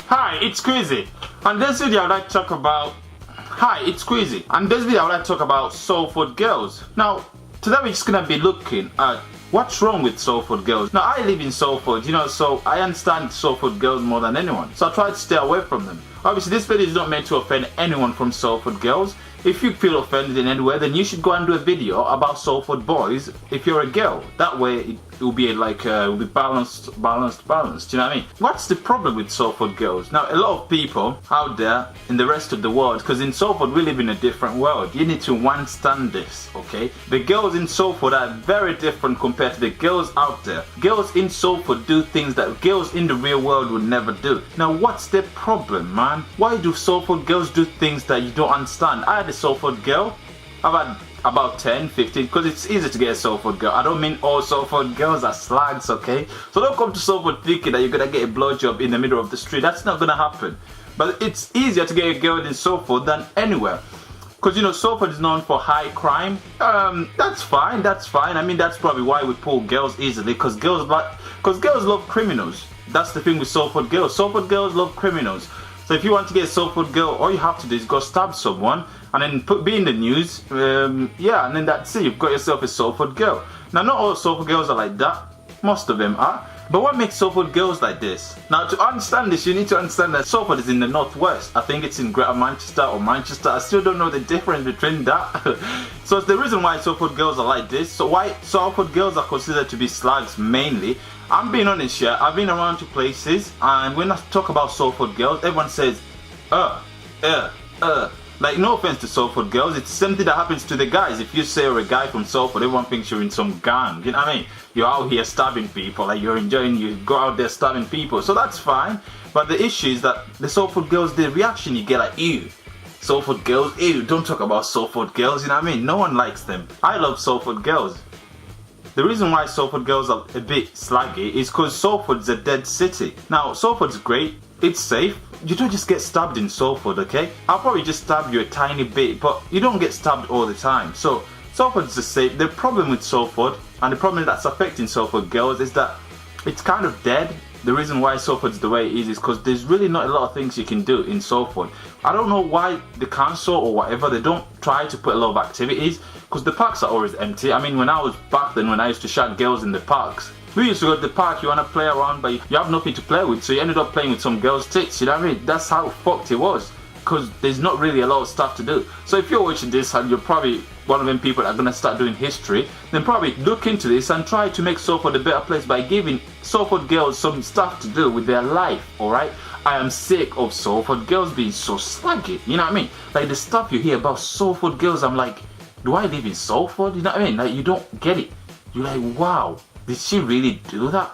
Hi, it's Quizzy. And this video I'd like to talk about Salford girls. Now, today we're just gonna be looking at what's wrong with Salford girls. Now, I live in Salford, so I understand Salford girls more than anyone. So I try to stay away from them. Obviously, this video is not meant to offend anyone from Salford girls. If you feel offended in any way, then you should go and do a video about Salford boys if you're a girl. That way it will be like it'll be balanced. You know what I mean? What's the problem with Salford girls? Now, a lot of people out there in the rest of the world, because in Salford we live in a different world. You need to understand this, okay? The girls in Salford are very different compared to the girls out there. Girls in Salford do things that girls in the real world would never do. Now, what's the problem, man? Why do Salford girls do things that you don't understand? I had a Salford girl. I've had about 10, 15, because it's easy to get a Salford girl. I don't mean all Salford girls are slags, okay? So don't come to Salford thinking that you're gonna get a blowjob in the middle of the street. That's not gonna happen. But it's easier to get a girl in Salford than anywhere. Because Salford is known for high crime. That's fine. I mean, that's probably why we pull girls easily, because girls love criminals. That's the thing with Salford girls. Salford girls love criminals. So if you want to get a Salford girl, all you have to do is go stab someone and then be in the news. And then that's it. You've got yourself a Salford girl. Now, not all Salford girls are like that. Most of them are. But what makes Salford girls like this? Now, to understand this, you need to understand that Salford is in the northwest. I think it's in Greater Manchester or Manchester. I still don't know the difference between that. So it's the reason why Salford girls are like this. So why Salford girls are considered to be slags mainly. I'm being honest here. I've been around to places, and when I talk about Salford girls, everyone says, Like, no offense to Salford girls, it's something that happens to the guys. If you say you're a guy from Salford, everyone thinks you're in some gang. You know what I mean? You're out here stabbing people, like you're enjoying, you go out there stabbing people. So that's fine. But the issue is that the Salford girls, the reaction you get like, ew. Salford girls, ew, don't talk about Salford girls, you know what I mean? No one likes them. I love Salford girls. The reason why Salford girls are a bit slaggy is because Salford's a dead city. Now, Salford's great, it's safe. You don't just get stabbed in Salford, okay? I'll probably just stab you a tiny bit, but you don't get stabbed all the time. So, Salford's a safe. The problem with Salford, and the problem that's affecting Salford girls, is that it's kind of dead. The reason why Salford's the way it is because there's really not a lot of things you can do in Salford. I don't know why the council or whatever, they don't try to put a lot of activities, because the parks are always empty. I mean, when I was back then, when I used to shag girls in the parks, we used to go to the park, you want to play around, but you have nothing to play with, so you ended up playing with some girls' tits, you know what I mean? That's how fucked it was, because there's not really a lot of stuff to do. So if you're watching this and you're probably one of them people that are going to start doing history, then probably look into this and try to make Salford a better place by giving Salford girls some stuff to do with their life, alright? I am sick of Salford girls being so slaggy, you know what I mean? Like the stuff you hear about Salford girls, I'm like, do I live in Salford? You know what I mean? Like, you don't get it. You're like, wow, did she really do that?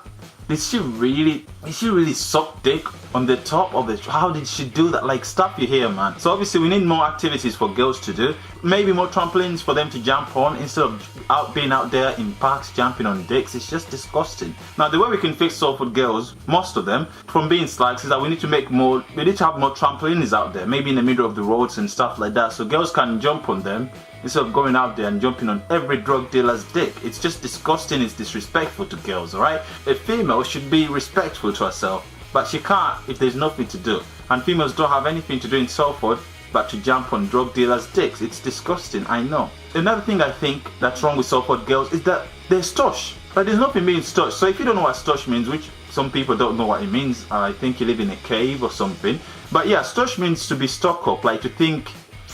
Did she really suck dick on the top of it? How did she do that? Like, stuff you hear, man. So obviously we need more activities for girls to do. Maybe more trampolines for them to jump on instead of being out there in parks jumping on dicks. It's just disgusting. Now, the way we can fix Salford girls, most of them, from being slags, is that we need to have more trampolines out there. Maybe in the middle of the roads and stuff like that, so girls can jump on them instead of going out there and jumping on every drug dealer's dick. It's just disgusting, it's disrespectful to girls, alright? A female should be respectful to herself, but she can't if there's nothing to do. And females don't have anything to do in Salford but to jump on drug dealers' dicks. It's disgusting, I know. Another thing I think that's wrong with Salford girls is that they're stush. Like, there's nothing being stush. So if you don't know what stush means, which some people don't know what it means, I think you live in a cave or something. But yeah, stush means to be stuck up, like to think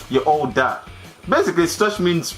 you're all that. Basically, stush means,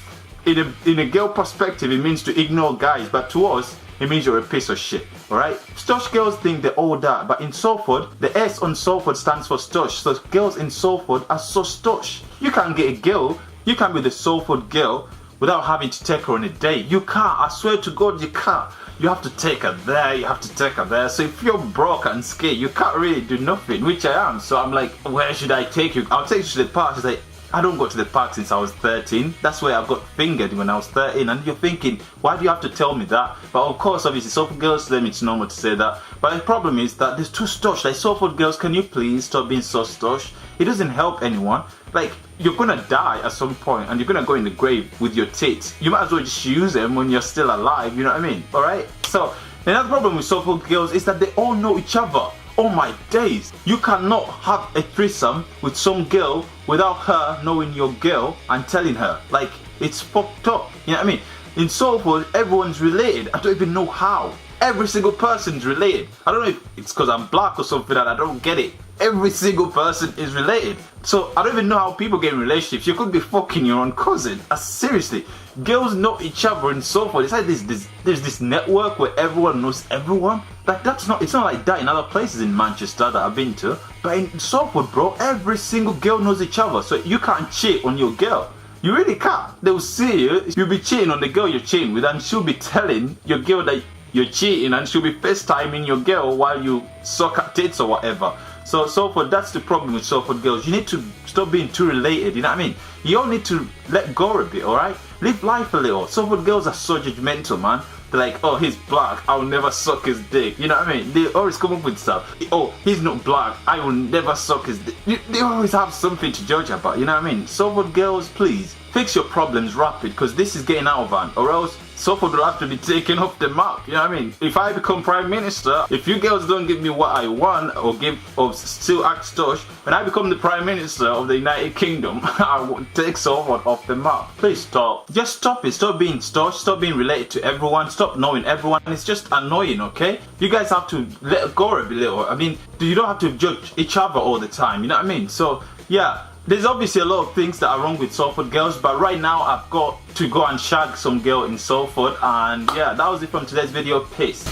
in a girl perspective, it means to ignore guys, but to us, it means you're a piece of shit, alright? Stush girls think they're all that, but in Salford, the S on Salford stands for stush, so girls in Salford are so stush. You can't get a girl, you can't be the Salford girl without having to take her on a date. You can't, I swear to God, you can't. You have to take her there, you have to take her there. So if you're broke and scared, you can't really do nothing, which I am. So I'm like, where should I take you? I'll take you to the park. She's like, I don't go to the park since I was 13. That's where I got fingered when I was 13. And you're thinking, why do you have to tell me that? But of course, obviously, Salford girls, to them, it's normal to say that. But the problem is that there's too stush. Like, Salford girls, can you please stop being so stush? It doesn't help anyone. Like, you're gonna die at some point and you're gonna go in the grave with your tits. You might as well just use them when you're still alive, you know what I mean? Alright? So, another problem with Salford girls is that they all know each other. Oh my days, you cannot have a threesome with some girl without her knowing your girl and telling her. Like, it's fucked up, you know what I mean? In Salford, everyone's related. I don't even know how. Every single person's related. I don't know if it's because I'm black or something that I don't get it. Every single person is related. So I don't even know how people get in relationships. You could be fucking your own cousin. Seriously, girls know each other in Salford. It's like there's this network where everyone knows everyone. Like it's not like that in other places in Manchester that I've been to. But in Salford, bro, every single girl knows each other. So you can't cheat on your girl. You really can't. They'll see you. You'll be cheating on the girl you're cheating with, and she'll be telling your girl that you're cheating, and she'll be FaceTiming your girl while you suck at tits or whatever. So Salford, that's the problem with Salford girls. You need to stop being too related, you know what I mean? You all need to let go a bit, alright? Live life a little. Salford girls are so judgmental, man. They're like, oh, he's black, I'll never suck his dick. You know what I mean? They always come up with stuff. Oh, he's not black, I will never suck his dick. They always have something to judge about, you know what I mean? Salford girls, please, fix your problems rapid, because this is getting out of hand, or else Salford will have to be taken off the map, you know what I mean? If I become Prime Minister, if you girls don't give me what I want, or still act stush, when I become the Prime Minister of the United Kingdom, I will take Salford off the map. Please stop. Just stop it. Stop being stush. Stop being related to everyone. Stop knowing everyone. It's just annoying, okay? You guys have to let go a bit little. I mean, you don't have to judge each other all the time, you know what I mean? So, yeah. There's obviously a lot of things that are wrong with Salford girls, but right now I've got to go and shag some girl in Salford, and yeah, that was it from today's video. Peace.